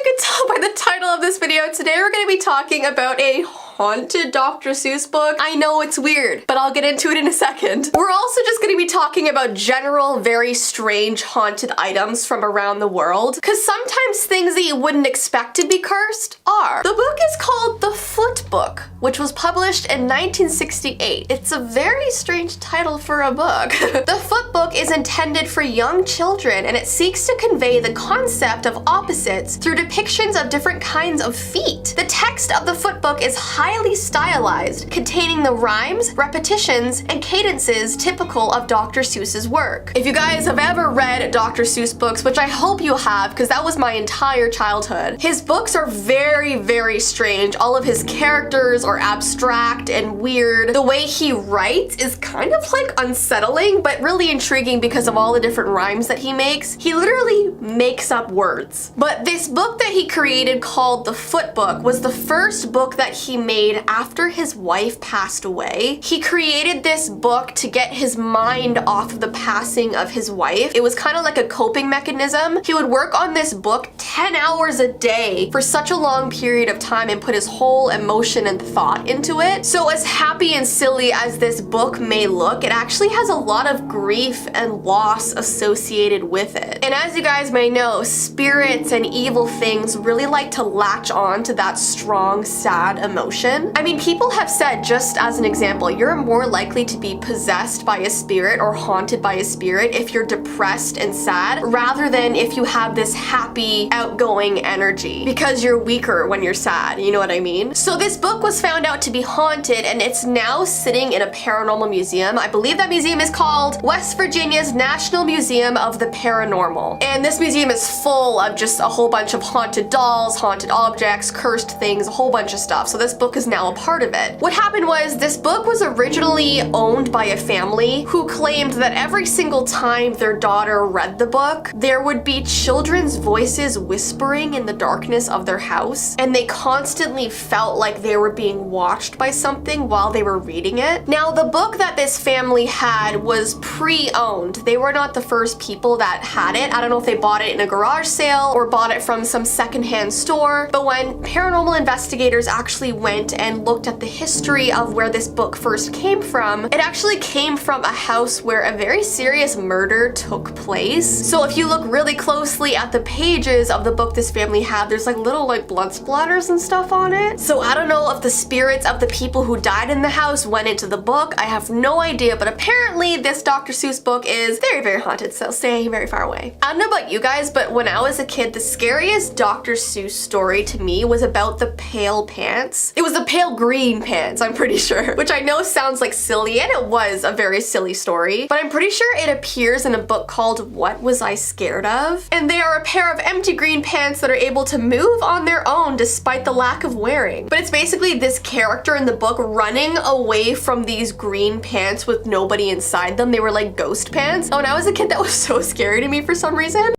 you can tell by the title of this video, today we're going to be talking about a haunted Dr. Seuss book. I know it's weird, but I'll get into it in a second. We're also just going to be talking about general, very strange haunted items from around the world, because sometimes things that you wouldn't expect to be cursed are. The book is called The Foot Book, which was published in 1968. It's a very strange title for a book. The Foot Book is intended for young children, and it seeks to convey the concept of opposites through depictions of different kinds of feet. The text of the Foot Book is highly stylized, containing the rhymes, repetitions, and cadences typical of Dr. Seuss's work. If you guys have ever read Dr. Seuss books, which I hope you have, because that was my entire childhood, his books are very, very strange. All of his characters are abstract and weird. The way he writes is kind of like unsettling, but really intriguing because of all the different rhymes that he makes. He literally makes up words. But this book that he created called The Foot Book was the first book that he made after his wife passed away. He created this book to get his mind off of the passing of his wife. It was kind of like a coping mechanism. He would work on this book 10 hours a day for such a long period of time and put his whole emotion and thought into it. So as happy and silly as this book may look, it actually has a lot of grief and loss associated with it. And as you guys may know, spirits and evil things really like to latch on to that strong, sad emotion. I mean, people have said, just as an example, you're more likely to be possessed by a spirit or haunted by a spirit if you're depressed and sad, rather than if you have this happy, outgoing energy, because you're weaker when you're sad, you know what I mean? So this book was found out to be haunted, and it's now sitting in a paranormal museum. I believe that museum is called West Virginia's National Museum of the Paranormal. And this museum is full of just a whole bunch of haunted dolls, haunted objects, cursed things, a whole bunch of stuff. So this book is now a part of it. What happened was, this book was originally owned by a family who claimed that every single time their daughter read the book, there would be children's voices whispering in the darkness of their house, and they constantly felt like they were being watched by something while they were reading it. Now, the book that this family had was pre-owned. They were not the first people that had it. I don't know if they bought it in a garage sale or bought it from some secondhand store, but when paranormal investigators actually went and looked at the history of where this book first came from, it actually came from a house where a very serious murder took place. So if you look really closely at the pages of the book this family had, there's like little blood splatters and stuff on it. So I don't know if the spirits of the people who died in the house went into the book. I have no idea, but apparently this Dr. Seuss book is very, very haunted, so stay very far away. I don't know about you guys, but when I was a kid, the scariest Dr. Seuss story to me was about the pale pants. It was the pale green pants, I'm pretty sure, which I know sounds like silly, and it was a very silly story, but I'm pretty sure it appears in a book called What Was I Scared Of? And they are a pair of empty green pants that are able to move on their own despite the lack of wearing. But it's basically this character in the book running away from these green pants with nobody inside them. They were like ghost pants. When I was a kid, that was so scary to me for some reason.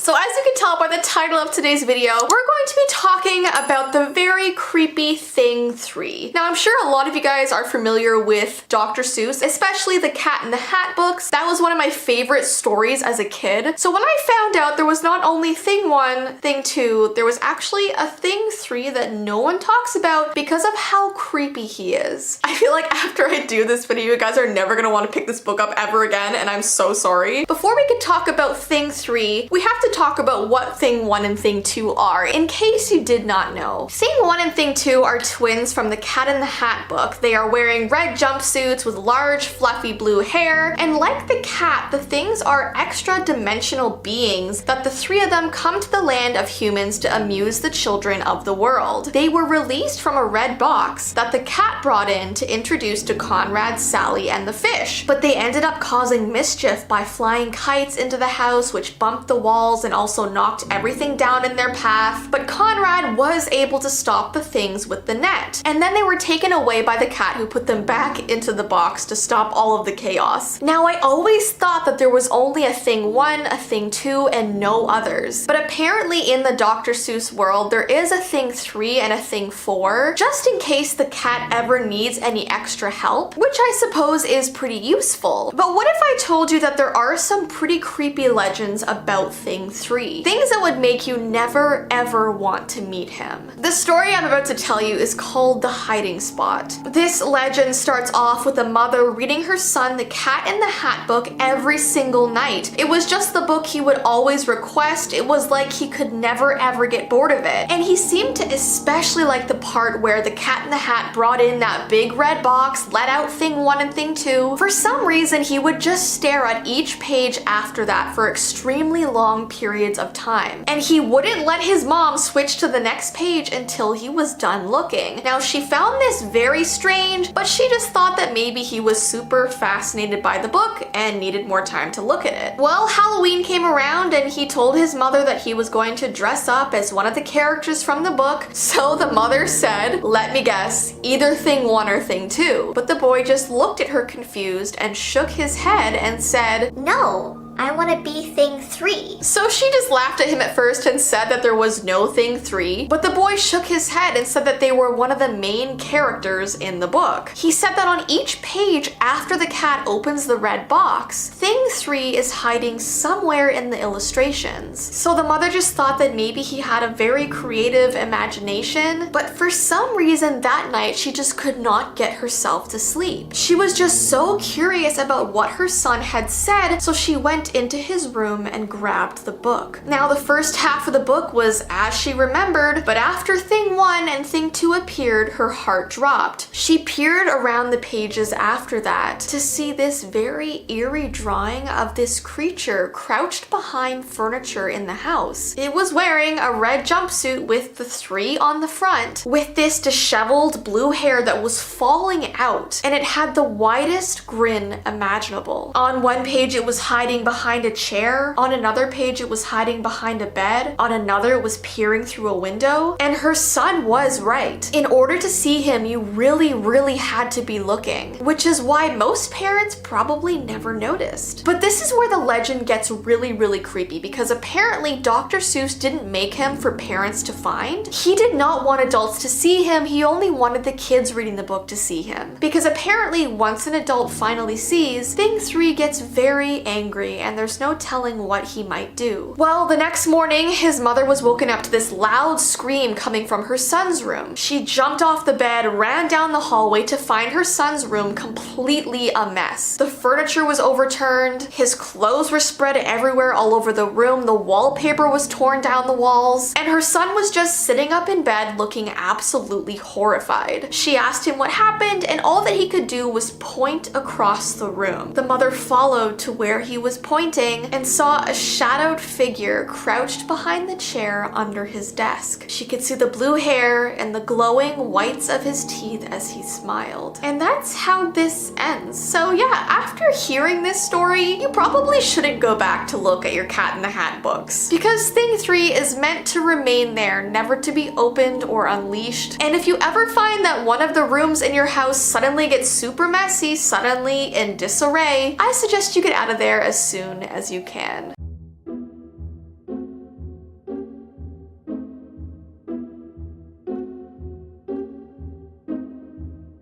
So as you can tell by the title of today's video, we're going to be talking about the very creepy Thing 3. Now, I'm sure a lot of you guys are familiar with Dr. Seuss, especially the Cat in the Hat books. That was one of my favorite stories as a kid. So when I found out there was not only Thing 1, Thing 2, there was actually a Thing 3 that no one talks about because of how creepy he is. I feel like after I do this video, you guys are never gonna want to pick this book up ever again, and I'm so sorry. Before we can talk about Thing 3, we have to talk about what Thing 1 and Thing 2 are, in case you did not know. Thing 1 and Thing 2 are twins from the Cat in the Hat book. They are wearing red jumpsuits with large fluffy blue hair, and like the cat, the things are extra dimensional beings that the three of them come to the land of humans to amuse the children of the world. They were released from a red box that the cat brought in to introduce to Conrad, Sally, and the fish, but they ended up causing mischief by flying kites into the house, which bumped the walls and also knocked knocked everything down in their path, but Conrad was able to stop the things with the net. And then they were taken away by the cat, who put them back into the box to stop all of the chaos. Now, I always thought that there was only a thing 1, a thing 2, and no others. But apparently in the Dr. Seuss world, there is a thing 3 and a thing 4, just in case the cat ever needs any extra help, which I suppose is pretty useful. But what if I told you that there are some pretty creepy legends about thing 3? Things that would make you never ever want to meet him. The story I'm about to tell you is called The Hiding Spot. This legend starts off with a mother reading her son The Cat in the Hat book every single night. It was just the book he would always request. It was like he could never ever get bored of it. And he seemed to especially like the part where the Cat in the Hat brought in that big red box, let out thing 1 and thing 2. For some reason, he would just stare at each page after that for extremely long periods of time. And he wouldn't let his mom switch to the next page until he was done looking. Now, she found this very strange, but she just thought that maybe he was super fascinated by the book and needed more time to look at it. Well, Halloween came around and he told his mother that he was going to dress up as one of the characters from the book. So the mother said, let me guess, either thing 1 or thing 2. But the boy just looked at her confused and shook his head and said, No, I want to be thing 3. So she just laughed at him at first and said that there was no thing 3, but the boy shook his head and said that they were one of the main characters in the book. He said that on each page after the cat opens the red box, thing 3 is hiding somewhere in the illustrations. So the mother just thought that maybe he had a very creative imagination, but for some reason that night she just could not get herself to sleep. She was just so curious about what her son had said, so she went into his room and grabbed the book. Now, the first half of the book was as she remembered, but after thing 1 and thing 2 appeared, her heart dropped. She peered around the pages after that to see this very eerie drawing of this creature crouched behind furniture in the house. It was wearing a red jumpsuit with the 3 on the front, with this disheveled blue hair that was falling out, and it had the widest grin imaginable. On one page it was hiding behind a chair, on another page it was hiding behind a bed, on another it was peering through a window, and her son was right. In order to see him, you really had to be looking, which is why most parents probably never noticed. But this is where the legend gets really creepy, because apparently Dr. Seuss didn't make him for parents to find. He did not want adults to see him, he only wanted the kids reading the book to see him. Because apparently once an adult finally sees, thing 3 gets very angry and there's no telling what he might do. Well, the next morning, his mother was woken up to this loud scream coming from her son's room. She jumped off the bed, ran down the hallway to find her son's room completely a mess. The furniture was overturned, his clothes were spread everywhere all over the room, the wallpaper was torn down the walls, and her son was just sitting up in bed looking absolutely horrified. She asked him what happened, and all that he could do was point across the room. The mother followed to where he was pointing and saw a shadowed figure crouched behind the chair under his desk. She could see the blue hair and the glowing whites of his teeth as he smiled. And that's how this ends. So yeah, after hearing this story, you probably shouldn't go back to look at your Cat in the Hat books, because thing 3 is meant to remain there, never to be opened or unleashed. And if you ever find that one of the rooms in your house suddenly gets super messy, suddenly in disarray, I suggest you get out of there as soon as you can.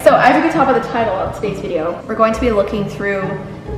So as you can tell by the title of today's video, we're going to be looking through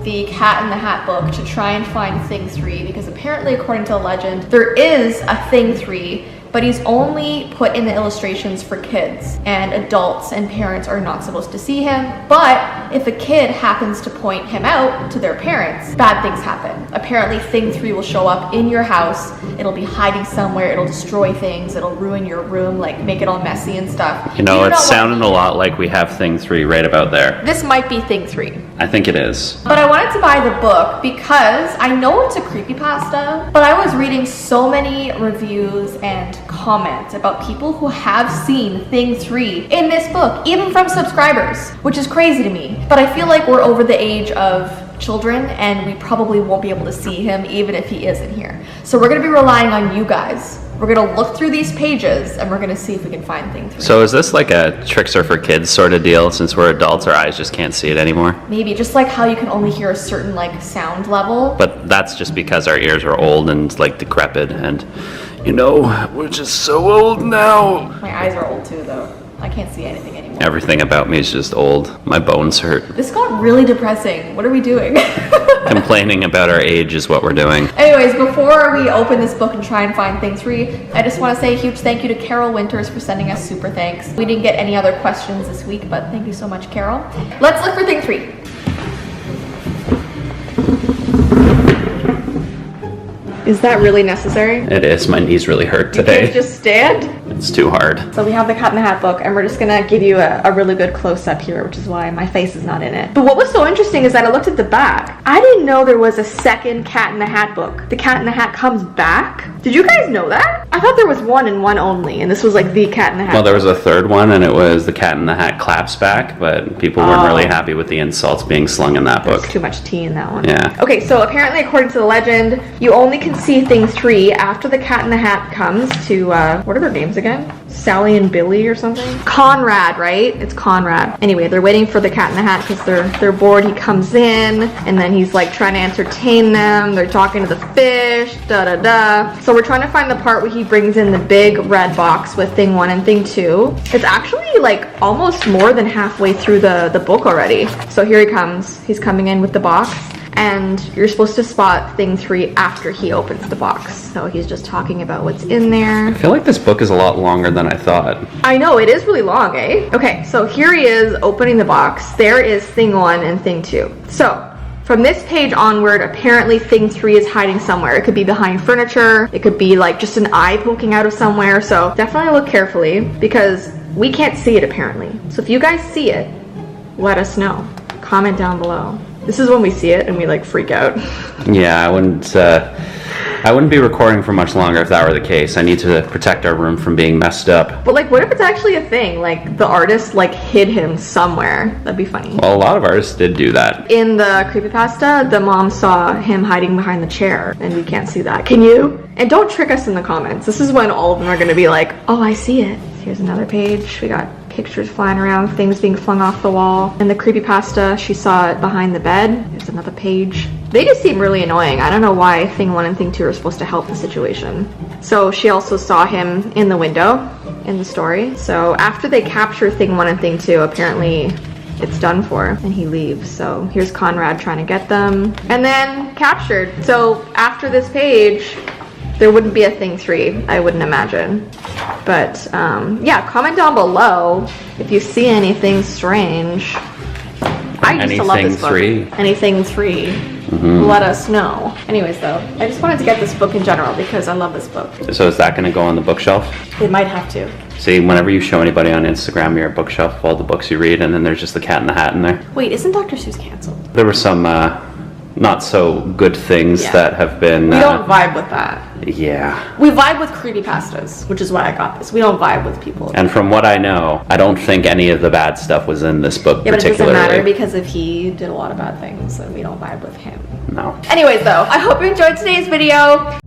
the Cat in the Hat book to try and find thing 3, because apparently according to the legend, there is a thing 3, but he's only put in the illustrations for kids, and adults and parents are not supposed to see him. But if a kid happens to point him out to their parents, bad things happen. Apparently thing 3 will show up in your house, it'll be hiding somewhere, it'll destroy things, it'll ruin your room, like make it all messy and stuff. You know, it's sounding a lot like we have thing 3 right about there. This might be thing 3. I think it is. But I wanted to buy the book because I know it's a creepypasta, but I was reading so many reviews and comments about people who have seen thing 3 in this book, even from subscribers, which is crazy to me. But I feel like we're over the age of children, and we probably won't be able to see him even if he isn't here. So we're gonna be relying on you guys. We're gonna look through these pages and we're gonna see if we can find thing 3. So is this like a tricks are for kids sort of deal? Since we're adults, our eyes just can't see it anymore. Maybe, just like how you can only hear a certain like sound level. But that's just because our ears are old and like decrepit, and you know, we're just so old now. My eyes are old too though. I can't see anything anymore. Everything about me is just old. My bones hurt. This got really depressing. What are we doing? Complaining about our age is what we're doing. Anyways, before we open this book and try and find thing 3, I just want to say a huge thank you to Carol Winters for sending us super thanks. We didn't get any other questions this week, but thank you so much, Carol. Let's look for thing 3. Is that really necessary? It is. My knees really hurt You today. can't just stand? It's too hard. So we have the Cat in the Hat book, and we're just gonna give you a really good close-up here, which is why my face is not in it. But what was so interesting is that I looked at the back. I didn't know there was a second Cat in the Hat book. The Cat in the Hat comes back? Did you guys know that? I thought there was one and one only, and this was like the Cat in the Hat. Well, there was a third one, and it was the Cat in the Hat claps back, but people weren't really happy with the insults being slung in that book. There's too much tea in that one. Yeah. Okay, so apparently according to the legend, you only can see thing 3 after the Cat in the Hat comes to, what are their names again? Sally and Billy or something? Conrad, right? It's Conrad. Anyway, they're waiting for the Cat in the Hat because they're bored. He comes in, and then he's like trying to entertain them. They're talking to the fish, da-da-da. So we're trying to find the part where he brings in the big red box with thing 1 and thing 2. It's actually like almost more than halfway through the book already. So here he comes. He's coming in with the box. And you're supposed to spot thing 3 after he opens the box. So he's just talking about what's in there. I feel like this book is a lot longer than I thought. I know, it is really long, eh? Okay, so here he is opening the box. There is thing 1 and thing 2. So from this page onward, apparently thing 3 is hiding somewhere. It could be behind furniture. It could be like just an eye poking out of somewhere. So definitely look carefully because we can't see it apparently. So if you guys see it, let us know. Comment down below. This is when we see it and we like freak out. Yeah, I wouldn't be recording for much longer if that were the case. I need to protect our room from being messed up. But like, what if it's actually a thing? Like the artist like hid him somewhere. That'd be funny. Well, a lot of artists did do that. In the creepypasta, the mom saw him hiding behind the chair and we can't see that. Can you? And don't trick us in the comments. This is when all of them are gonna be like, oh, I see it. Here's another page. We got pictures flying around, things being flung off the wall. In the creepypasta, she saw it behind the bed. There's another page. They just seem really annoying. I don't know why thing 1 and thing 2 are supposed to help the situation. So she also saw him in the window in the story. So after they capture thing 1 and thing 2, apparently it's done for and he leaves. So here's Conrad trying to get them and then captured. So after this page, there wouldn't be a thing 3, I wouldn't imagine. But yeah, comment down below if you see anything strange. I used to love this book. Anything 3. Let us know. Anyways though, I just wanted to get this book in general because I love this book. So is that going to go on the bookshelf? It might have to. See, whenever you show anybody on Instagram your bookshelf of all the books you read, and then there's just the Cat in the Hat in there. Wait, isn't Dr. Suess canceled? There were some not so good things that have been... We don't vibe with that. Yeah. We vibe with creepypastas, which is why I got this. We don't vibe with people. And from what I know, I don't think any of the bad stuff was in this book yeah, particularly. but it doesn't matter because if he did a lot of bad things, then we don't vibe with him. No. Anyways though, I hope you enjoyed today's video.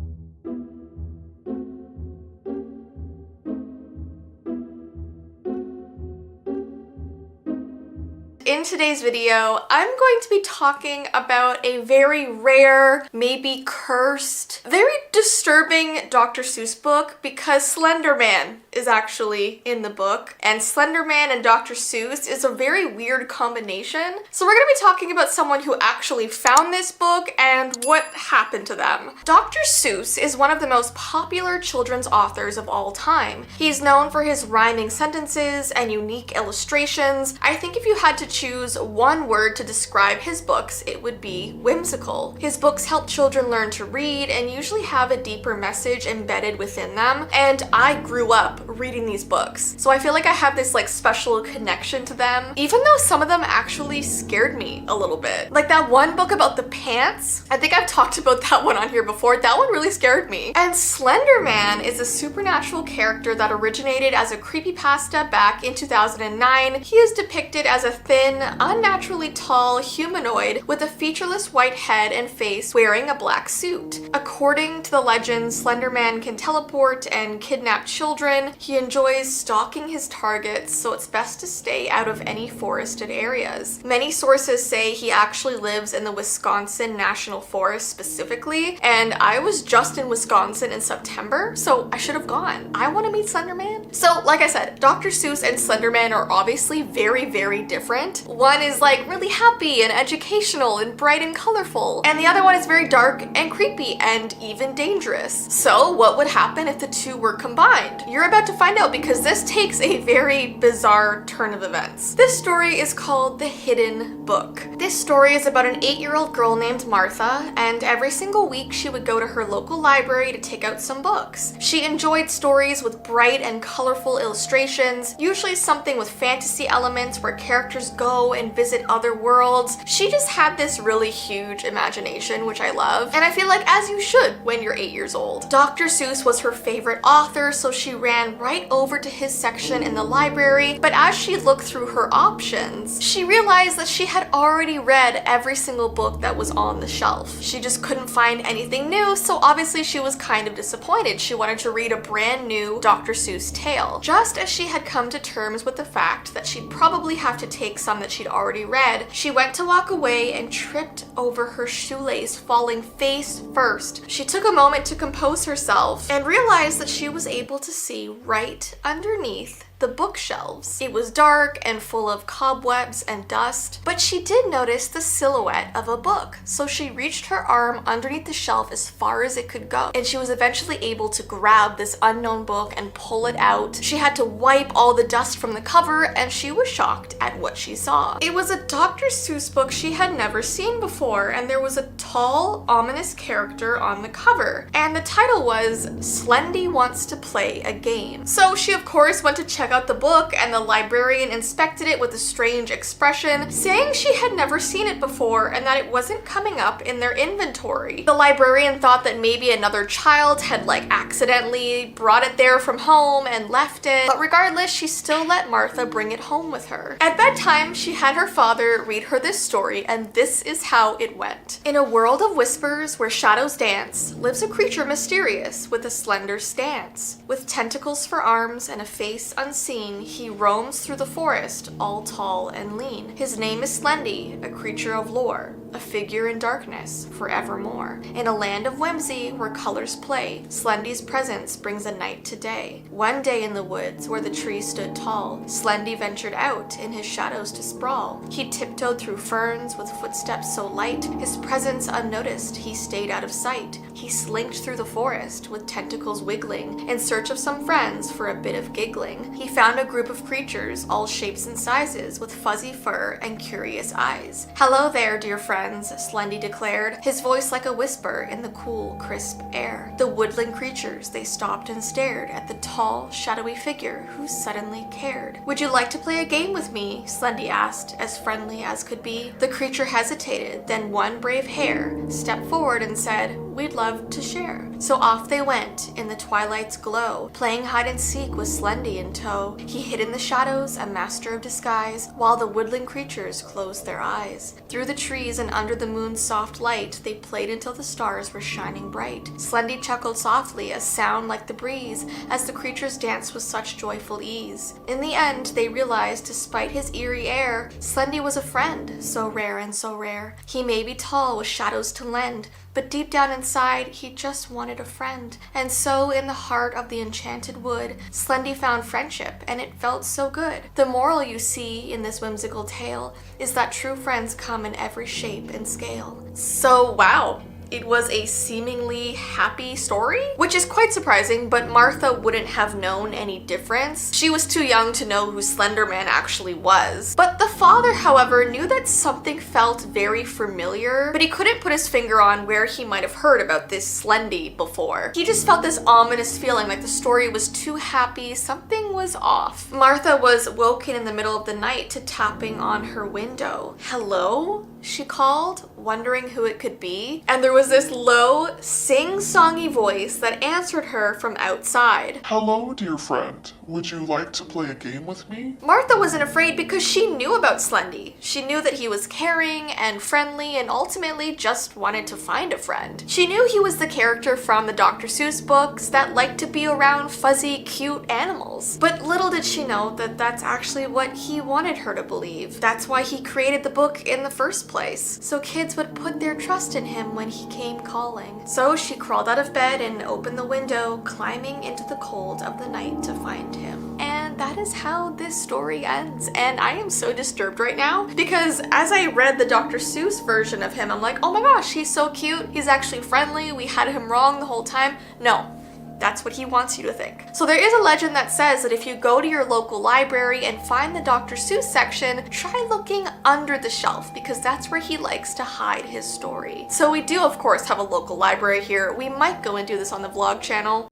In today's video, I'm going to be talking about a very rare, maybe cursed, very disturbing Dr. Seuss book because Slenderman is actually in the book, and Slenderman and Dr. Seuss is a very weird combination. So we're gonna be talking about someone who actually found this book and what happened to them. Dr. Seuss is one of the most popular children's authors of all time. He's known for his rhyming sentences and unique illustrations. I think if you had to choose one word to describe his books, it would be whimsical. His books help children learn to read and usually have have a deeper message embedded within them, and I grew up reading these books. So I feel like I have this like special connection to them, even though some of them actually scared me a little bit. Like that one book about the pants, I think I've talked about that one on here before. That one really scared me. And Slenderman is a supernatural character that originated as a creepypasta back in 2009. He is depicted as a thin, unnaturally tall humanoid with a featureless white head and face wearing a black suit. According to the legend, Slenderman can teleport and kidnap children. He enjoys stalking his targets, so it's best to stay out of any forested areas. Many sources say he actually lives in the Wisconsin National Forest specifically, and I was just in Wisconsin in September, so I should have gone. I want to meet Slenderman. So like I said, Dr. Seuss and Slenderman are obviously very, very different. One is like really happy and educational and bright and colorful, and the other one is very dark and creepy and even dangerous. So what would happen if the two were combined? You're about to find out, because this takes a very bizarre turn of events. This story is called The Hidden Book. This story is about an 8-year-old girl named Martha, and every single week she would go to her local library to take out some books. She enjoyed stories with bright and colorful illustrations, usually something with fantasy elements where characters go and visit other worlds. She just had this really huge imagination, which I love, and I feel like as you should when you're 8 years old. Dr. Seuss was her favorite author, so she ran right over to his section in the library, but as she looked through her options, she realized that she had already read every single book that was on the shelf. She just couldn't find anything new, so obviously she was kind of disappointed. She wanted to read a brand new Dr. Seuss tale. Just as she had come to terms with the fact that she'd probably have to take some that she'd already read, she went to walk away and tripped over her shoelace, falling face first. She took a moment to compose herself and realized that she was able to see right underneath the bookshelves. It was dark and full of cobwebs and dust, but she did notice the silhouette of a book. So she reached her arm underneath the shelf as far as it could go, and she was eventually able to grab this unknown book and pull it out. She had to wipe all the dust from the cover, and she was shocked at what she saw. It was a Dr. Seuss book she had never seen before, and there was a tall, ominous character on the cover, and the title was Slendy Wants to Play a Game. So she of course went to check out the book, and the librarian inspected it with a strange expression, saying she had never seen it before and that it wasn't coming up in their inventory. The librarian thought that maybe another child had like accidentally brought it there from home and left it, but regardless, she still let Martha bring it home with her. At bedtime, she had her father read her this story, and this is how it went. In a world of whispers where shadows dance, lives a creature mysterious with a slender stance. With tentacles for arms and a face unseen, he roams through the forest, all tall and lean. His name is Slendy, a creature of lore, a figure in darkness forevermore. In a land of whimsy where colors play, Slendy's presence brings a night to day. One day in the woods where the trees stood tall, Slendy ventured out in his shadows to sprawl. He tiptoed through ferns with footsteps so light, his presence unnoticed, he stayed out of sight. He slinked through the forest with tentacles wiggling, in search of some friends for a bit of giggling. He found a group of creatures, all shapes and sizes, with fuzzy fur and curious eyes. "Hello there, dear friends," Slendy declared, his voice like a whisper in the cool, crisp air. The woodland creatures, they stopped and stared at the tall, shadowy figure who suddenly cared. "Would you like to play a game with me?" Slendy asked, as friendly as could be. The creature hesitated, then one brave hare stepped forward and said, "We'd love to share." So off they went in the twilight's glow, playing hide and seek with Slendy in tow. He hid in the shadows, a master of disguise, while the woodland creatures closed their eyes. Through the trees and under the moon's soft light, they played until the stars were shining bright. Slendy chuckled softly, a sound like the breeze, as the creatures danced with such joyful ease. In the end, they realized, despite his eerie air, Slendy was a friend, so rare and so rare. He may be tall with shadows to lend, but deep down inside, he just wanted a friend. And so, in the heart of the enchanted wood, Slendy found friendship, and it felt so good. The moral you see in this whimsical tale is that true friends come in every shape and scale. So, wow. it was a seemingly happy story, which is quite surprising, but Martha wouldn't have known any difference. She was too young to know who Slenderman actually was. But the father, however, knew that something felt very familiar, but he couldn't put his finger on where he might have heard about this Slendy before. He just felt this ominous feeling like the story was too happy, something was off. Martha was woken in the middle of the night to tapping on her window. "Hello?" she called, wondering who it could be. And there was this low, sing-songy voice that answered her from outside. "Hello, dear friend. Would you like to play a game with me?" Martha wasn't afraid because she knew about Slendy. She knew that he was caring and friendly and ultimately just wanted to find a friend. She knew he was the character from the Dr. Seuss books that liked to be around fuzzy, cute animals. But little did she know that that's actually what he wanted her to believe. That's why he created the book in the first place, so kids would put their trust in him when he came calling. So she crawled out of bed and opened the window, climbing into the cold of the night to find him. And that is how this story ends. And I am so disturbed right now because as I read the Dr. Seuss version of him, I'm like, oh my gosh, he's so cute. He's actually friendly. We had him wrong the whole time. No. That's what he wants you to think. So there is a legend that says that if you go to your local library and find the Dr. Seuss section, try looking under the shelf because that's where he likes to hide his story. So we do, of course, have a local library here. We might go and do this on the vlog channel.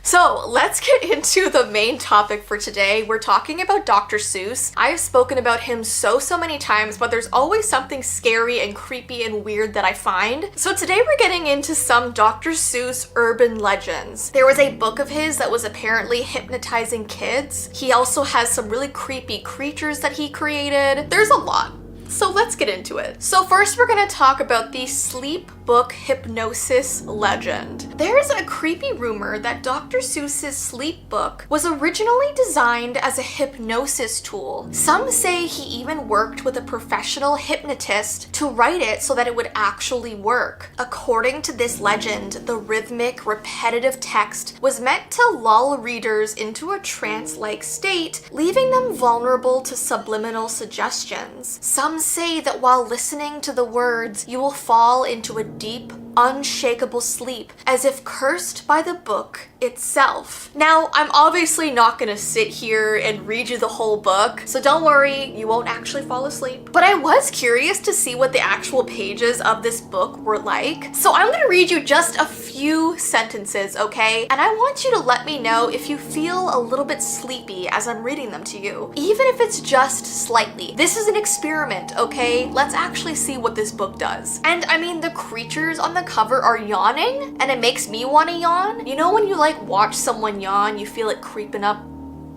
So let's get into the main topic for today. We're talking about Dr. Seuss. I've spoken about him so many times, but there's always something scary and creepy and weird that I find. So today we're getting into some Dr. Seuss urban legends. There was a book of his that was apparently hypnotizing kids. He also has some really creepy creatures that he created. There's a lot. So let's get into it. So first we're gonna talk about the sleep book hypnosis legend. There's a creepy rumor that Dr. Seuss's sleep book was originally designed as a hypnosis tool. Some say he even worked with a professional hypnotist to write it so that it would actually work. According to this legend, the rhythmic, repetitive text was meant to lull readers into a trance-like state, leaving them vulnerable to subliminal suggestions. Some say that while listening to the words, you will fall into a deep, unshakable sleep, as if cursed by the book itself. Now, I'm obviously not gonna sit here and read you the whole book, so don't worry, you won't actually fall asleep. But I was curious to see what the actual pages of this book were like, so I'm gonna read you just a few sentences, okay? And I want you to let me know if you feel a little bit sleepy as I'm reading them to you, even if it's just slightly. This is an experiment, okay? Let's actually see what this book does. And I mean, the creatures on the cover are yawning, and it makes me want to yawn. You know when you like watch someone yawn, you feel it creeping up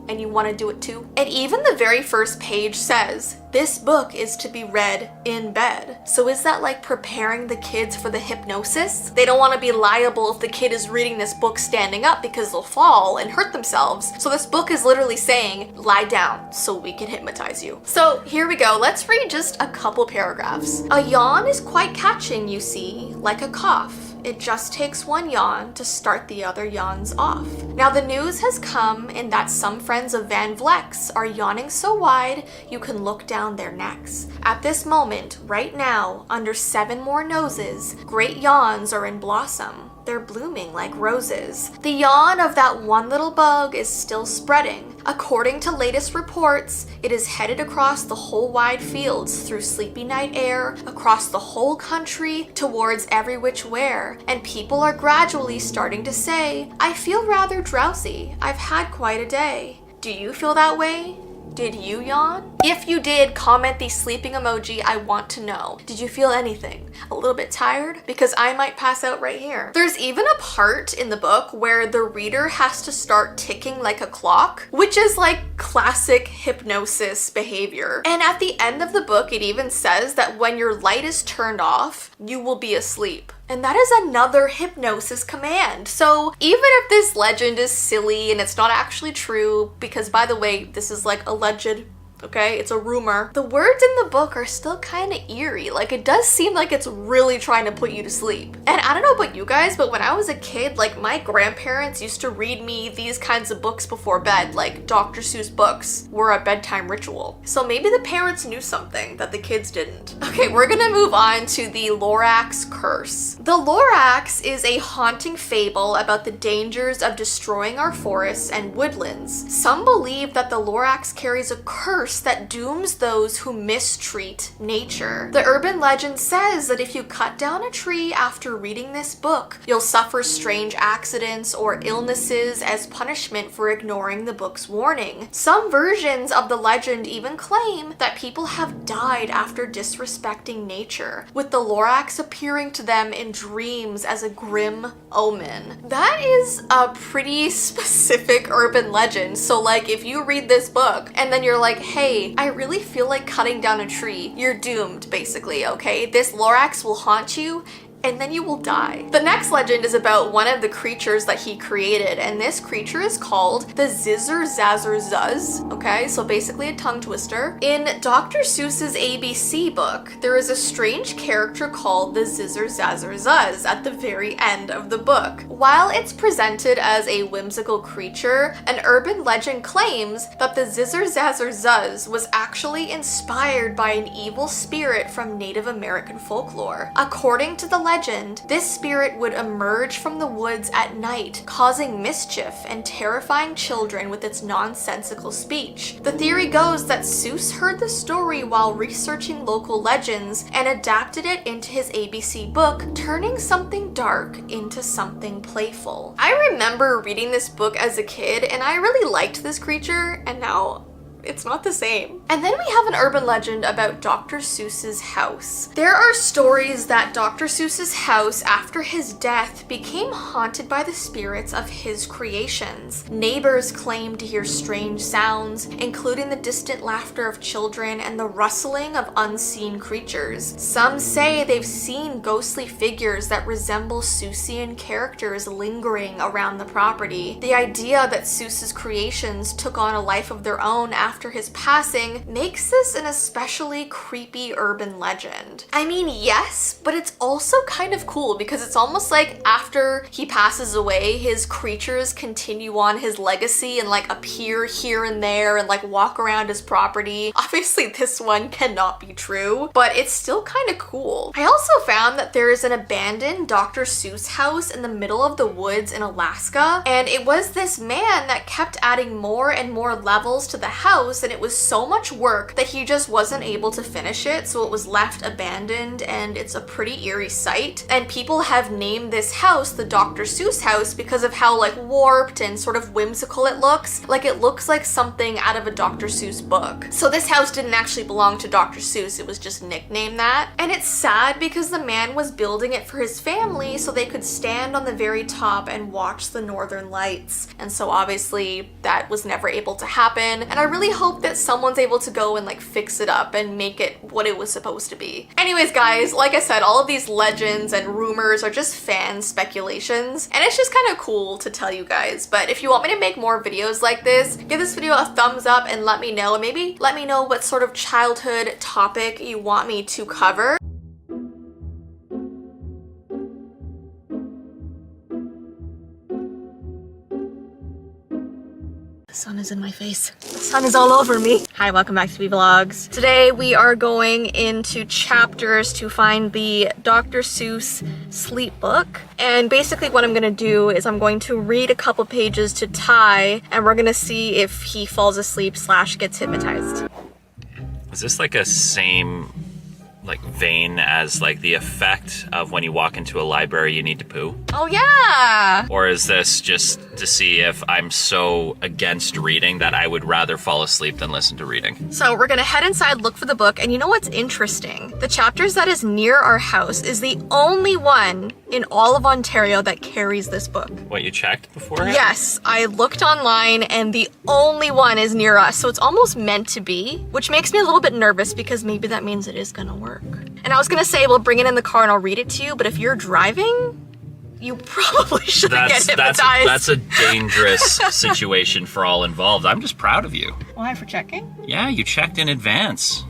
and you want to do it too? And even the very first page says, this book is to be read in bed. So is that like preparing the kids for the hypnosis? They don't want to be liable if the kid is reading this book standing up because they'll fall and hurt themselves. So this book is literally saying, lie down so we can hypnotize you. So here we go. Let's read just a couple paragraphs. A yawn is quite catching, you see, like a cough. It just takes one yawn to start the other yawns off. Now the news has come in that some friends of Van Vleck's are yawning so wide you can look down their necks. At this moment, right now, under 7 more noses, great yawns are in blossom. They're blooming like roses. The yawn of that one little bug is still spreading. According to latest reports, it is headed across the whole wide fields through sleepy night air, across the whole country, towards every which where, and people are gradually starting to say, I feel rather drowsy. I've had quite a day. Do you feel that way? Did you yawn? If you did, comment the sleeping emoji. I want to know. Did you feel anything? A little bit tired? Because I might pass out right here. There's even a part in the book where the reader has to start ticking like a clock, which is like classic hypnosis behavior. And at the end of the book, it even says that when your light is turned off, you will be asleep. And that is another hypnosis command. So even if this legend is silly and it's not actually true, because by the way, this is like alleged okay? It's a rumor. The words in the book are still kind of eerie. Like, it does seem like it's really trying to put you to sleep. And I don't know about you guys, but when I was a kid, like, my grandparents used to read me these kinds of books before bed, like Dr. Seuss books were a bedtime ritual. So maybe the parents knew something that the kids didn't. Okay, we're gonna move on to the Lorax curse. The Lorax is a haunting fable about the dangers of destroying our forests and woodlands. Some believe that the Lorax carries a curse that dooms those who mistreat nature. The urban legend says that if you cut down a tree after reading this book, you'll suffer strange accidents or illnesses as punishment for ignoring the book's warning. Some versions of the legend even claim that people have died after disrespecting nature, with the Lorax appearing to them in dreams as a grim omen. That is a pretty specific urban legend. So like, if you read this book and then you're like, hey, I really feel like cutting down a tree, you're doomed, basically, okay? This Lorax will haunt you and then you will die. The next legend is about one of the creatures that he created, and this creature is called the Zizzer Zazzer Zuzz, okay? So basically a tongue twister. In Dr. Seuss's ABC book, there is a strange character called the Zizzer Zazzer Zuzz at the very end of the book. While it's presented as a whimsical creature, an urban legend claims that the Zizzer Zazzer Zuzz was actually inspired by an evil spirit from Native American folklore. According to the legend, this spirit would emerge from the woods at night, causing mischief and terrifying children with its nonsensical speech. The theory goes that Seuss heard the story while researching local legends and adapted it into his ABC book, turning something dark into something playful. I remember reading this book as a kid and I really liked this creature, and now it's not the same. And then we have an urban legend about Dr. Seuss's house. There are stories that Dr. Seuss's house after his death became haunted by the spirits of his creations. Neighbors claim to hear strange sounds, including the distant laughter of children and the rustling of unseen creatures. Some say they've seen ghostly figures that resemble Seussian characters lingering around the property. The idea that Seuss's creations took on a life of their own after his passing makes this an especially creepy urban legend. I mean, yes, but it's also kind of cool because it's almost like after he passes away, his creatures continue on his legacy and like appear here and there and like walk around his property. Obviously, this one cannot be true, but it's still kind of cool. I also found that there is an abandoned Dr. Seuss house in the middle of the woods in Alaska, and it was this man that kept adding more and more levels to the house, and it was so much work that he just wasn't able to finish it, so it was left abandoned, and it's a pretty eerie sight. And people have named this house the Dr. Seuss house because of how like warped and sort of whimsical it looks. Like, it looks like something out of a Dr. Seuss book. So this house didn't actually belong to Dr. Seuss, it was just nicknamed that. And it's sad because the man was building it for his family so they could stand on the very top and watch the northern lights. And so obviously that was never able to happen, and I really hope that someone's able to go and like fix it up and make it what it was supposed to be. Anyways, guys, like I said, all of these legends and rumors are just fan speculations, and it's just kind of cool to tell you guys. But if you want me to make more videos like this, give this video a thumbs up and let me know, and maybe let me know what sort of childhood topic you want me to cover. The sun is in my face. The sun is all over me. Hi, welcome back to Vee Vlogs. Today we are going into chapters to find the Dr. Seuss sleep book. And basically what I'm gonna do is I'm going to read a couple pages to Ty, and we're gonna see if he falls asleep / gets hypnotized. Is this like a same like vein as like the effect of when you walk into a library you need to poo? Oh yeah! Or is this just to see if I'm so against reading that I would rather fall asleep than listen to reading? So we're gonna head inside, look for the book, and you know what's interesting? The chapters that is near our house is the only one in all of Ontario that carries this book. What, you checked beforehand? Yes, I looked online and the only one is near us, so it's almost meant to be, which makes me a little bit nervous because maybe that means it is gonna work. And I was gonna say, we'll bring it in the car and I'll read it to you, but if you're driving, you probably shouldn't get hypnotized. That's a dangerous situation for all involved. I'm just proud of you. Why, for checking? Yeah, you checked in advance.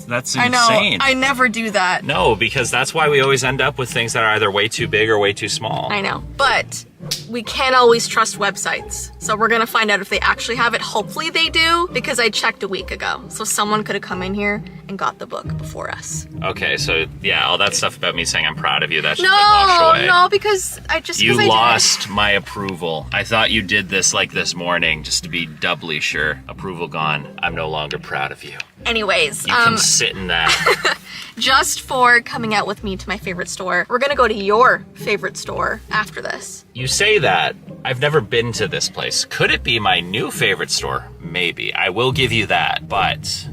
That's I insane. know. I never do that. No, because that's why we always end up with things that are either way too big or way too small. I know. But we can't always trust websites. So we're gonna find out if they actually have it. Hopefully they do, because I checked a week ago. So someone could have come in here and got the book before us. Okay, so yeah, all that stuff about me saying I'm proud of you, that should been washed away. No, because I lost my approval. I thought you did this like this morning just to be doubly sure. Approval gone. I'm no longer proud of you. Anyways, You can sit in that. just for coming out with me to my favorite store, we're gonna go to your favorite store after this. You say that. I've never been to this place. Could it be my new favorite store? Maybe. I will give you that, but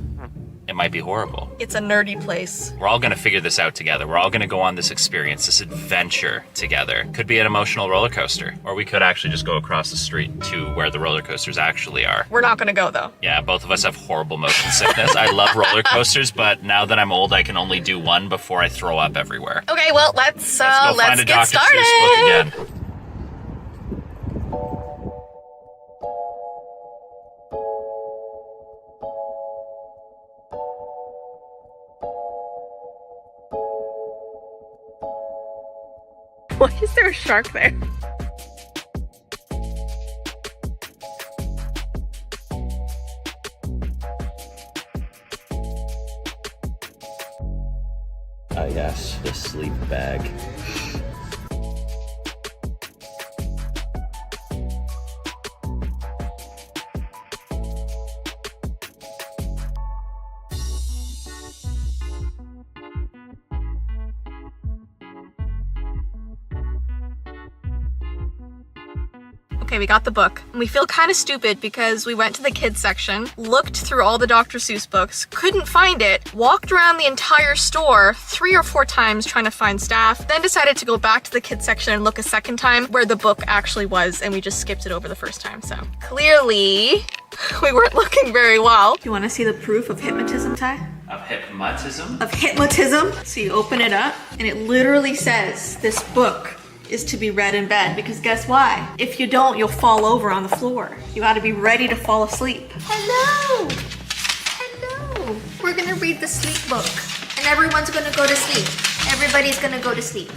it might be horrible. It's a nerdy place. We're all gonna figure this out together. We're all gonna go on this experience, this adventure together. Could be an emotional roller coaster, or we could actually just go across the street to where the roller coasters actually are. We're not gonna go though. Yeah, both of us have horrible motion sickness. I love roller coasters, but now that I'm old, I can only do one before I throw up everywhere. Okay, well, let's go find a get Dr. started. Seuss book again. Why is there a shark there? Yes, the sleep bag. Okay, we got the book. And we feel kind of stupid because we went to the kids section, looked through all the Dr. Seuss books, couldn't find it, walked around the entire store 3 or 4 times trying to find staff, then decided to go back to the kids section and look a second time where the book actually was, and we just skipped it over the first time. So clearly we weren't looking very well. Do you want to see the proof of hypnotism, Ty? Of hypnotism? Of hypnotism. So you open it up and it literally says this book is to be read in bed, because guess why? If you don't, you'll fall over on the floor. You gotta be ready to fall asleep. Hello! Hello! We're gonna read the sleep book. And everyone's gonna go to sleep. Everybody's gonna go to sleep.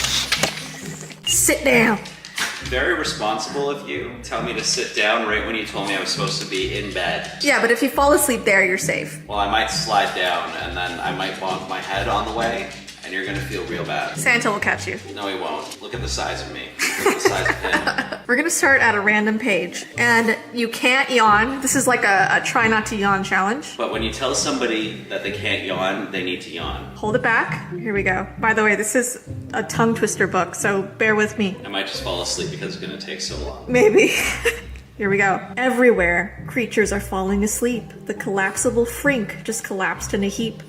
Sit down. Very responsible of you. Tell me to sit down right when you told me I was supposed to be in bed. Yeah, but if you fall asleep there, you're safe. Well, I might slide down and then I might bonk my head on the way and you're gonna feel real bad. Santa will catch you. No, he won't. Look at the size of me. Look at the size of him. We're gonna start at a random page, and you can't yawn. This is like a try not to yawn challenge. But when you tell somebody that they can't yawn, they need to yawn. Hold it back. Here we go. By the way, this is a tongue twister book, so bear with me. I might just fall asleep because it's gonna take so long. Maybe. Here we go. Everywhere, creatures are falling asleep. The collapsible frink just collapsed in a heap.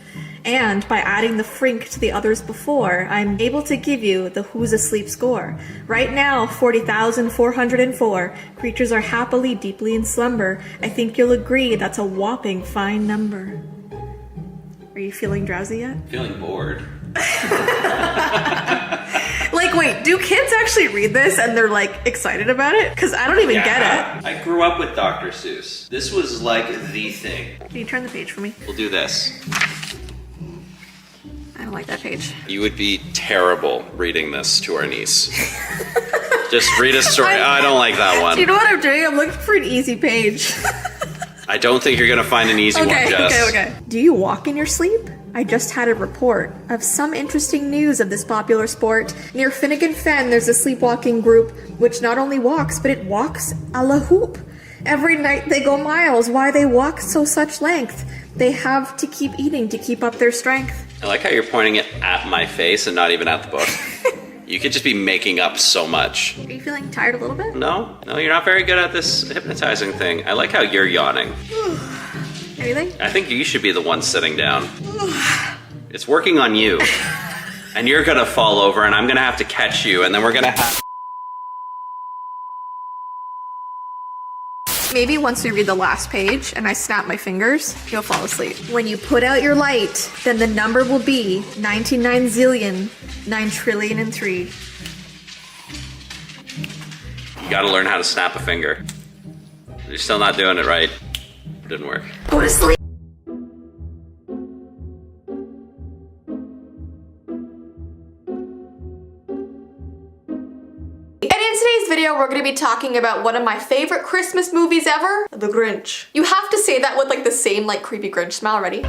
And by adding the frink to the others before, I'm able to give you the who's asleep score. Right now, 40,404. Creatures are happily, deeply in slumber. I think you'll agree that's a whopping fine number. Are you feeling drowsy yet? Feeling bored. Like, wait, do kids actually read this and they're like excited about it? Because I don't even get it. I grew up with Dr. Seuss. This was like the thing. Can you turn the page for me? We'll do this. I don't like that page. You would be terrible reading this to our niece. Just read a story. I don't like that one. Do you know what I'm doing? I'm looking for an easy page. I don't think you're gonna find an easy one, Jess. Okay. Do you walk in your sleep? I just had a report of some interesting news of this popular sport. Near Finnegan Fen, there's a sleepwalking group which not only walks, but it walks a la hoop. Every night they go miles. Why they walk such length? They have to keep eating to keep up their strength. I like how you're pointing it at my face and not even at the book. You could just be making up so much. Are you feeling tired a little bit? No, you're not very good at this hypnotizing thing. I like how you're yawning. Anything? I think you should be the one sitting down. It's working on you. And you're gonna fall over and I'm gonna have to catch you and then we're gonna have... Maybe once we read the last page and I snap my fingers, you'll fall asleep. When you put out your light, then the number will be 99 zillion, 9 trillion and 3. You gotta learn how to snap a finger. You're still not doing it right. Didn't work. Go to sleep. In today's video, we're gonna be talking about one of my favorite Christmas movies ever, The Grinch. You have to say that with like the same like creepy Grinch smile. Ready?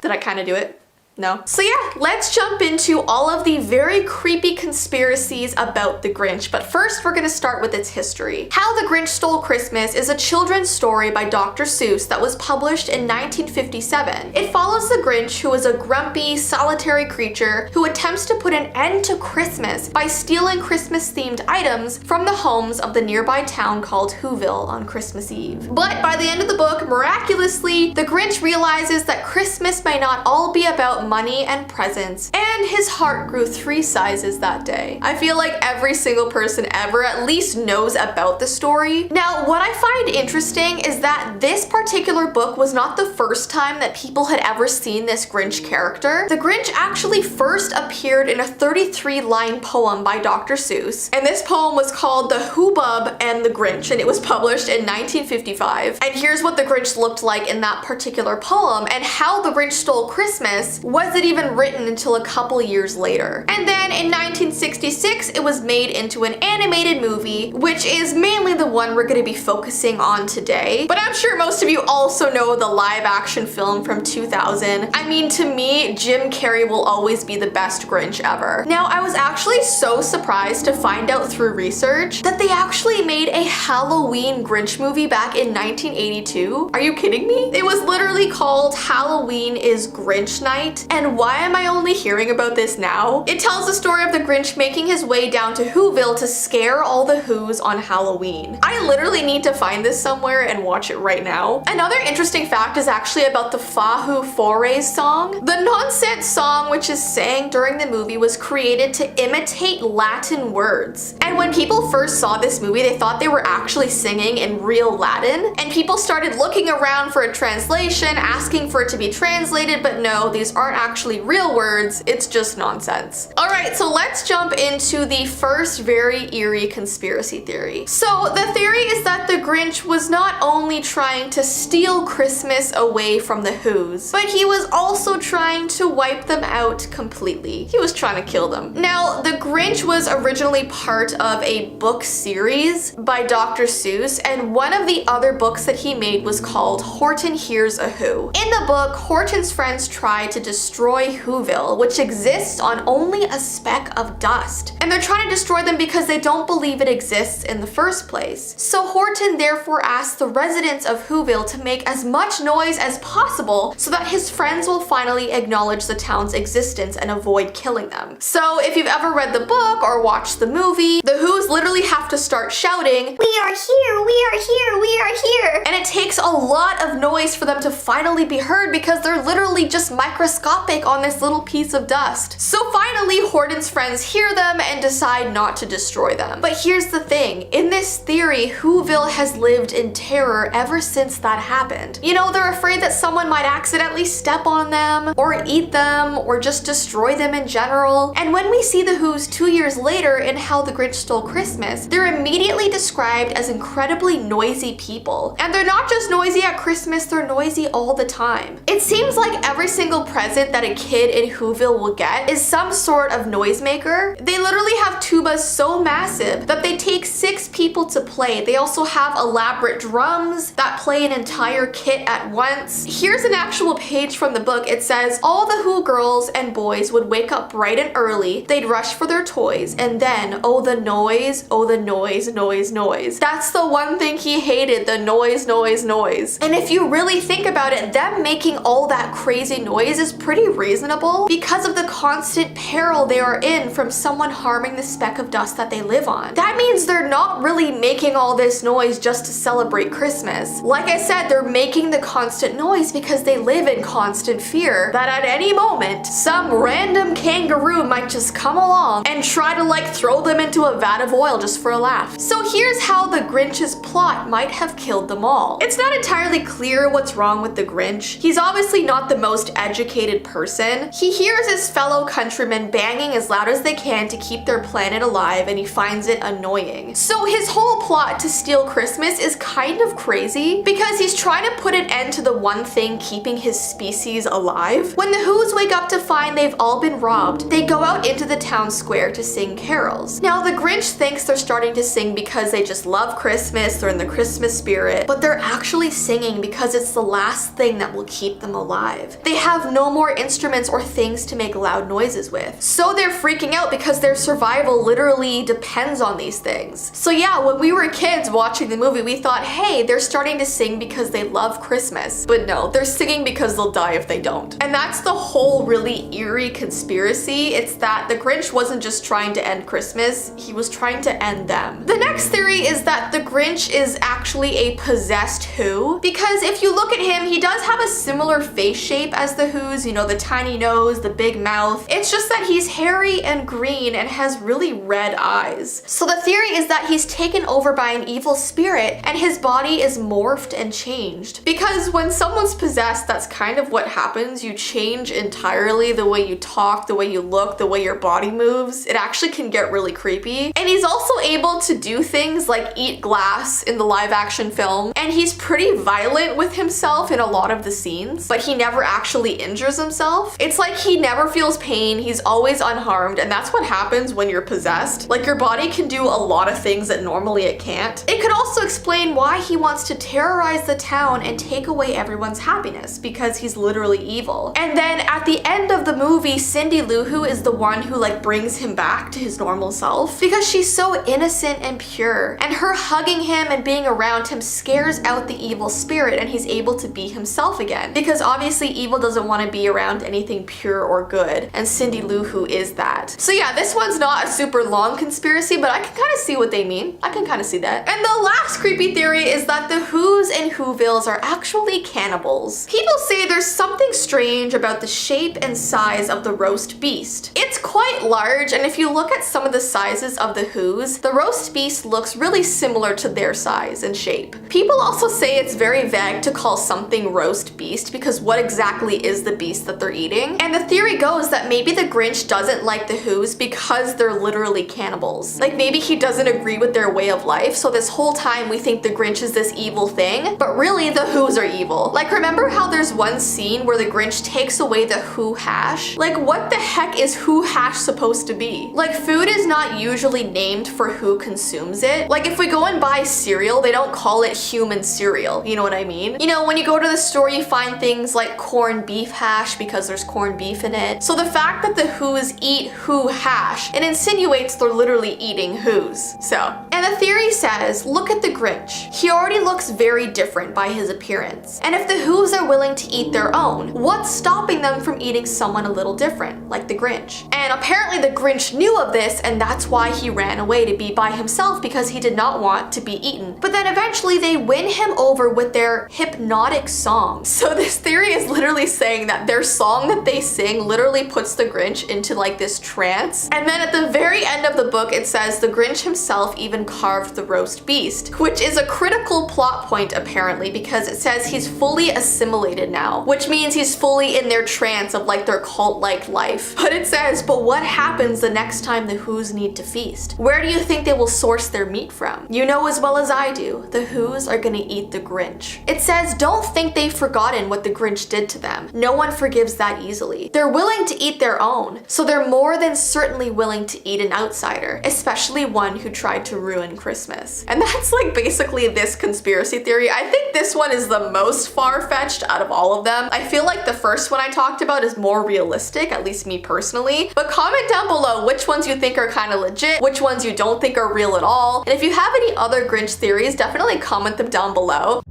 Did I kind of do it? No? So yeah, let's jump into all of the very creepy conspiracies about the Grinch, but first we're gonna start with its history. How the Grinch Stole Christmas is a children's story by Dr. Seuss that was published in 1957. It follows the Grinch, who is a grumpy, solitary creature who attempts to put an end to Christmas by stealing Christmas-themed items from the homes of the nearby town called Whoville on Christmas Eve. But by the end of the book, miraculously, the Grinch realizes that Christmas may not all be about money and presents, and his heart grew 3 sizes that day. I feel like every single person ever at least knows about the story. Now, what I find interesting is that this particular book was not the first time that people had ever seen this Grinch character. The Grinch actually first appeared in a 33-line poem by Dr. Seuss, and this poem was called The Hubbub and the Grinch, and it was published in 1955. And here's what the Grinch looked like in that particular poem, and how the Grinch stole Christmas wasn't even written until a couple years later. And then in 1966, it was made into an animated movie, which is mainly the one we're going to be focusing on today. But I'm sure most of you also know the live action film from 2000. I mean, to me, Jim Carrey will always be the best Grinch ever. Now, I was actually so surprised to find out through research that they actually made a Halloween Grinch movie back in 1982. Are you kidding me? It was literally called Halloween is Grinch Night. And why am I only hearing about this now? It tells the story of the Grinch making his way down to Whoville to scare all the Whos on Halloween. I literally need to find this somewhere and watch it right now. Another interesting fact is actually about the Fahu Forays song. The nonsense song, which is sang during the movie, was created to imitate Latin words. And when people first saw this movie, they thought they were actually singing in real Latin, and people started looking around for a translation, asking for it to be translated, but no, these aren't actually real words, it's just nonsense. Alright, so let's jump into the first very eerie conspiracy theory. So the theory is that the Grinch was not only trying to steal Christmas away from the Whos, but he was also trying to wipe them out completely. He was trying to kill them. Now, the Grinch was originally part of a book series by Dr. Seuss, and one of the other books that he made was called Horton Hears a Who. In the book, Horton's friends try to destroy Whoville, which exists on only a speck of dust. And they're trying to destroy them because they don't believe it exists in the first place. So Horton therefore asks the residents of Whoville to make as much noise as possible so that his friends will finally acknowledge the town's existence and avoid killing them. So if you've ever read the book or watched the movie, the Whos literally have to start shouting, "We are here, we are here, we are here!" And it takes a lot of noise for them to finally be heard because they're literally just microscopic on this little piece of dust. So finally, Horton's friends hear them and decide not to destroy them. But here's the thing, in this theory, Whoville has lived in terror ever since that happened. You know, they're afraid that someone might accidentally step on them, or eat them, or just destroy them in general. And when we see the Whos 2 years later in How the Grinch Stole Christmas, they're immediately described as incredibly noisy people. And they're not just noisy at Christmas, they're noisy all the time. It seems like every single present that a kid in Whoville will get is some sort of noisemaker. They literally have tubas so massive that they take 6 people to play. They also have elaborate drums that play an entire kit at once. Here's an actual page from the book. It says, all the Who girls and boys would wake up bright and early. They'd rush for their toys, and then, oh the noise, noise, noise. That's the one thing he hated, the noise, noise, noise. And if you really think about it, them making all that crazy noise is pretty reasonable because of the constant peril they are in from someone harming the speck of dust that they live on. That means they're not really making all this noise just to celebrate Christmas. Like I said, they're making the constant noise because they live in constant fear that at any moment, some random kangaroo might just come along and try to like throw them into a vat of oil just for a laugh. So here's how the Grinch's plot might have killed them all. It's not entirely clear what's wrong with the Grinch. He's obviously not the most educated person. He hears his fellow countrymen banging as loud as they can to keep their planet alive, and he finds it annoying. So his whole plot to steal Christmas is kind of crazy because he's trying to put an end to the one thing keeping his species alive. When the Who's wake up to find they've all been robbed, they go out into the town square to sing carols. Now the Grinch thinks they're starting to sing because they just love Christmas, they're in the Christmas spirit, but they're actually singing because it's the last thing that will keep them alive. They have no more instruments or things to make loud noises with. So they're freaking out because their survival literally depends on these things. So yeah, when we were kids watching the movie, we thought, hey, they're starting to sing because they love Christmas. But no, they're singing because they'll die if they don't. And that's the whole really eerie conspiracy. It's that the Grinch wasn't just trying to end Christmas, he was trying to end them. The next theory is that the Grinch is actually a possessed Who, because if you look at him, he does have a similar face shape as the Who's, you know, the tiny nose, the big mouth. It's just that he's hairy and green and has really red eyes. So the theory is that he's taken over by an evil spirit and his body is morphed and changed. Because when someone's possessed, that's kind of what happens. You change entirely, the way you talk, the way you look, the way your body moves. It actually can get really creepy. And he's also able to do things like eat glass in the live action film. And he's pretty violent with himself in a lot of the scenes, but he never actually injures himself. It's like he never feels pain, he's always unharmed, and that's what happens when you're possessed. Like, your body can do a lot of things that normally it can't. It could also explain why he wants to terrorize the town and take away everyone's happiness, because he's literally evil. And then at the end of the movie, Cindy Lou Who is the one who like brings him back to his normal self because she's so innocent and pure. And her hugging him and being around him scares out the evil spirit and he's able to be himself again. Because obviously evil doesn't want to be around anything pure or good. And Cindy Lou Who is that. So yeah, this one's not a super long conspiracy, but I can kind of see what they mean. I can kind of see that. And the last creepy theory is that the Who's and Whovilles are actually cannibals. People say there's something strange about the shape and size of the roast beast. It's quite large, and if you look at some of the sizes of the Who's, the roast beast looks really similar to their size and shape. People also say it's very vague to call something roast beast because what exactly is the beast that they're eating? And the theory goes that maybe the Grinch doesn't like the Who's because they're literally cannibals. Like maybe he doesn't agree with their way of life, so this whole time we think the Grinch is this evil thing, but really the Who's are evil. Like, remember how there's one scene where the Grinch takes away the Who hash? Like, what the heck is Who hash supposed to be? Like, food is not usually named for who consumes it. Like, if we go and buy cereal, they don't call it human cereal, you know what I mean? You know, when you go to the store, you find things like corned beef hash because there's corned beef in it. So the fact that the Who's eat Who hash, it insinuates they're literally eating Who's. So, and the theory says, look at the Grinch. He already looks very different by his appearance. And if the Who's are willing to eat their own, what's stopping them from eating someone a little different, like the Grinch? And apparently the Grinch knew of this, and that's why he ran away to be by himself, because he did not want to be eaten. But then eventually they win him over with their hypnotic song. So this theory is literally saying that their song that they sing literally puts the Grinch into like this trance. And then at the very end of the book, it says the Grinch himself even carved the roast beast, which is a critical plot point apparently, because it says he's fully assimilated now, which means he's fully in their trance of like their cult-like life. But it says, but what happens the next time the Who's need to feast? Where do you think they will source their meat from? You know as well as I do, the Who's are gonna eat the Grinch. It says, don't think they've forgotten what the Grinch did to them. No one forgives that easily. They're willing to eat their own, so they're more than certainly willing to eat an outsider, especially one who tried to ruin Christmas. And that's like basically this conspiracy theory. I think this one is the most far-fetched out of all of them. I feel like the first one I talked about is more realistic, at least me personally. But comment down below which ones you think are kind of legit, which ones you don't think are real at all. And if you have any other Grinch theories, definitely comment them down below.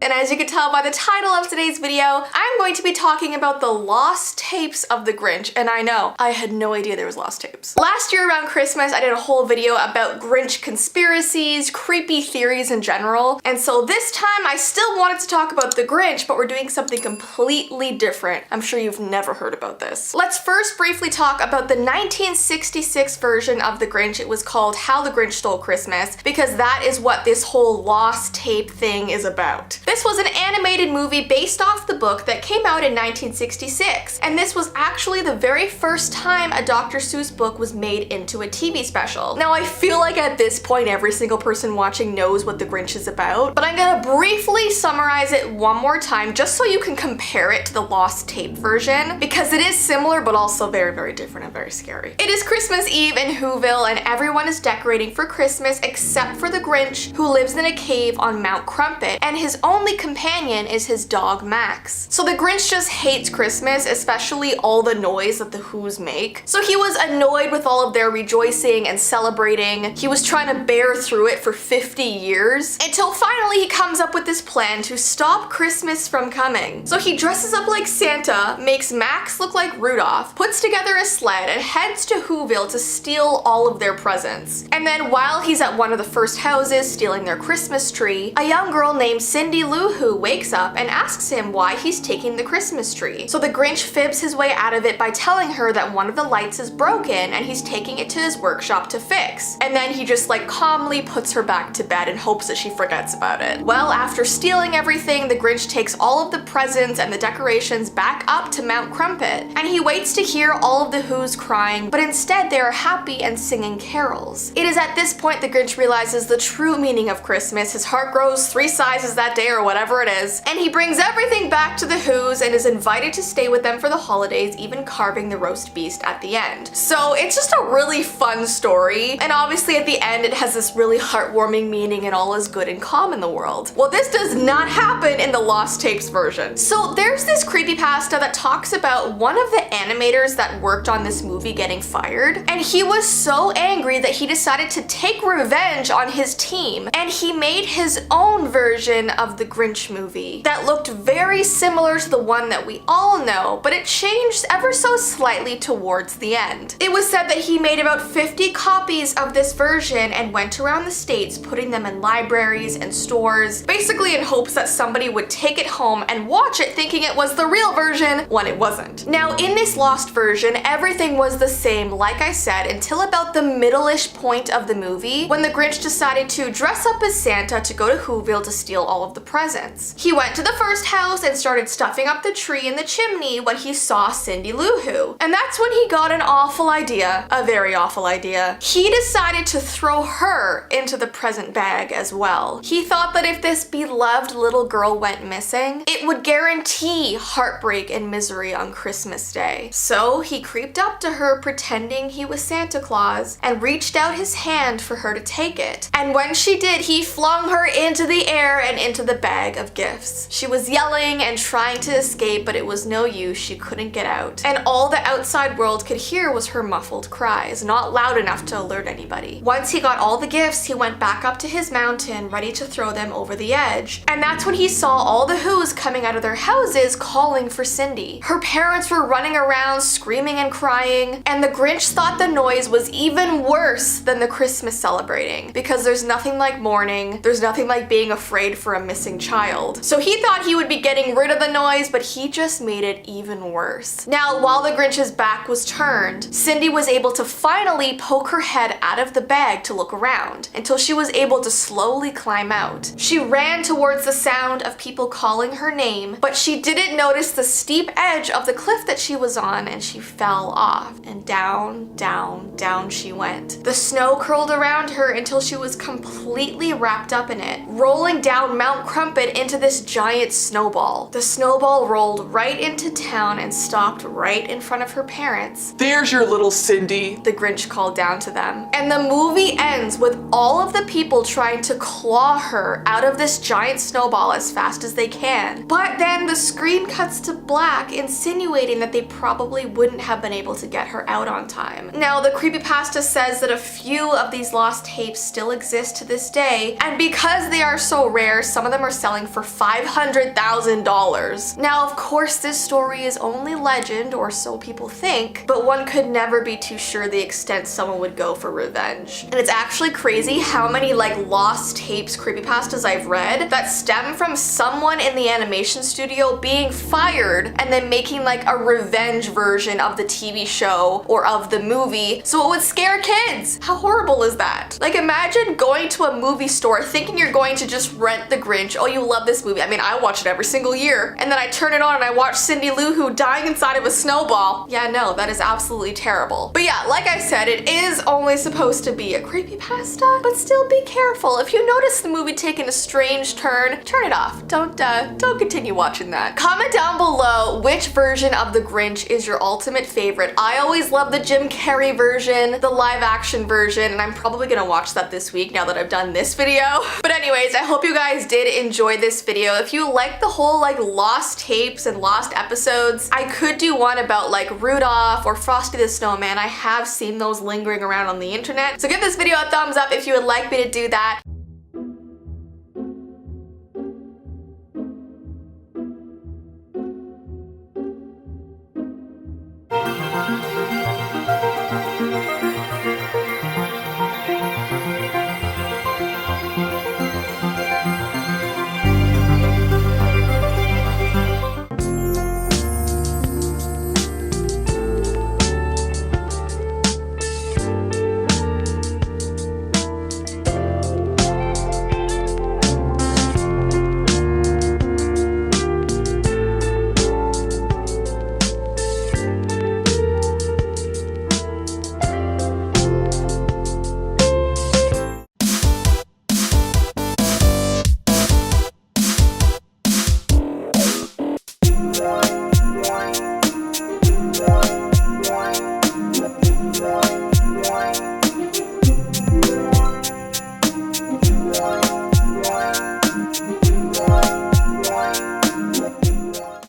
And as you can tell by the title of today's video, I'm going to be talking about the lost tapes of the Grinch, and I know, I had no idea there was lost tapes. Last year around Christmas, I did a whole video about Grinch conspiracies, creepy theories in general, and so this time I still wanted to talk about the Grinch, but we're doing something completely different. I'm sure you've never heard about this. Let's first briefly talk about the 1966 version of the Grinch. It was called How the Grinch Stole Christmas, because that is what this whole lost tape thing is about. This was an animated movie based off the book that came out in 1966, and this was actually the very first time a Dr. Seuss book was made into a TV special. Now I feel like at this point every single person watching knows what the Grinch is about, but I'm gonna briefly summarize it one more time just so you can compare it to the lost tape version, because it is similar but also very, very different and very scary. It is Christmas Eve in Whoville, and everyone is decorating for Christmas except for the Grinch, who lives in a cave on Mount Crumpet, and his only companion is his dog Max. So the Grinch just hates Christmas, especially all the noise that the Whos make. So he was annoyed with all of their rejoicing and celebrating. He was trying to bear through it for 50 years until finally he comes up with this plan to stop Christmas from coming. So he dresses up like Santa, makes Max look like Rudolph, puts together a sled, and heads to Whoville to steal all of their presents. And then while he's at one of the first houses stealing their Christmas tree, a young girl named Cindy Lou Who wakes up and asks him why he's taking the Christmas tree. So the Grinch fibs his way out of it by telling her that one of the lights is broken and he's taking it to his workshop to fix. And then he just like calmly puts her back to bed in hopes that she forgets about it. Well, after stealing everything, the Grinch takes all of the presents and the decorations back up to Mount Crumpet, and he waits to hear all of the Whos crying, but instead they are happy and singing carols. It is at this point the Grinch realizes the true meaning of Christmas. His heart grows 3 sizes that day or whatever it is, and he brings everything back to the Whos and is invited to stay with them for the holidays, even carving the roast beast at the end. So it's just a really fun story, and obviously at the end it has this really heartwarming meaning and all is good and calm in the world. Well, this does not happen in the Lost Tapes version. So there's this creepypasta that talks about one of the animators that worked on this movie getting fired, and he was so angry that he decided to take revenge on his team, and he made his own version of the Grinch movie that looked very similar to the one that we all know, but it changed ever so slightly towards the end. It was said that he made about 50 copies of this version and went around the States putting them in libraries and stores, basically in hopes that somebody would take it home and watch it thinking it was the real version when it wasn't. Now in this lost version, everything was the same, like I said, until about the middle-ish point of the movie when the Grinch decided to dress up as Santa to go to Whoville to steal all of the presents. He went to the first house and started stuffing up the tree in the chimney when he saw Cindy Lou Who. And that's when he got an awful idea, a very awful idea. He decided to throw her into the present bag as well. He thought that if this beloved little girl went missing, it would guarantee heartbreak and misery on Christmas Day. So he creeped up to her pretending he was Santa Claus and reached out his hand for her to take it. And when she did, he flung her into the air and into the bag of gifts. She was yelling and trying to escape, but it was no use. She couldn't get out. And all the outside world could hear was her muffled cries, not loud enough to alert anybody. Once he got all the gifts, he went back up to his mountain, ready to throw them over the edge. And that's when he saw all the Whos coming out of their houses calling for Cindy. Her parents were running around screaming and crying, and the Grinch thought the noise was even worse than the Christmas celebrating, because there's nothing like mourning, there's nothing like being afraid for a missing child. So he thought he would be getting rid of the noise, but he just made it even worse. Now, while the Grinch's back was turned, Cindy was able to finally poke her head out of the bag to look around, until she was able to slowly climb out. She ran towards the sound of people calling her name, but she didn't notice the steep edge of the cliff that she was on, and she fell off. And down, down, down she went. The snow curled around her until she was completely wrapped up in it, rolling down Mount Crumpet into this giant snowball. The snowball rolled right into town and stopped right in front of her parents. "There's your little Cindy," the Grinch called down to them. And the movie ends with all of the people trying to claw her out of this giant snowball as fast as they can. But then the screen cuts to black, insinuating that they probably wouldn't have been able to get her out on time. Now, the creepypasta says that a few of these lost tapes still exist to this day, and because they are so rare, some of them are selling for $500,000. Now, of course, this story is only legend, or so people think, but one could never be too sure the extent someone would go for revenge. And it's actually crazy how many like lost tapes creepypastas I've read that stem from someone in the animation studio being fired and then making like a revenge version of the TV show or of the movie so it would scare kids. How horrible is that? Like, imagine going to a movie store thinking you're going to just rent The Grinch. Oh, you love this movie. I mean, I watch it every single year. And then I turn it on and I watch Cindy Lou Who dying inside of a snowball. Yeah, no, that is absolutely terrible. But yeah, like I said, it is only supposed to be a creepypasta, but still be careful. If you notice the movie taking a strange turn it off. Don't continue watching that. Comment down below which version of The Grinch is your ultimate favorite. I always love the Jim Carrey version, the live action version, and I'm probably gonna watch that this week now that I've done this video. But anyways, I hope you guys did enjoy this video. If you like the whole like lost tapes and lost episodes, I could do one about like Rudolph or Frosty the Snowman. I have seen those lingering around on the internet. So give this video a thumbs up if you would like me to do that.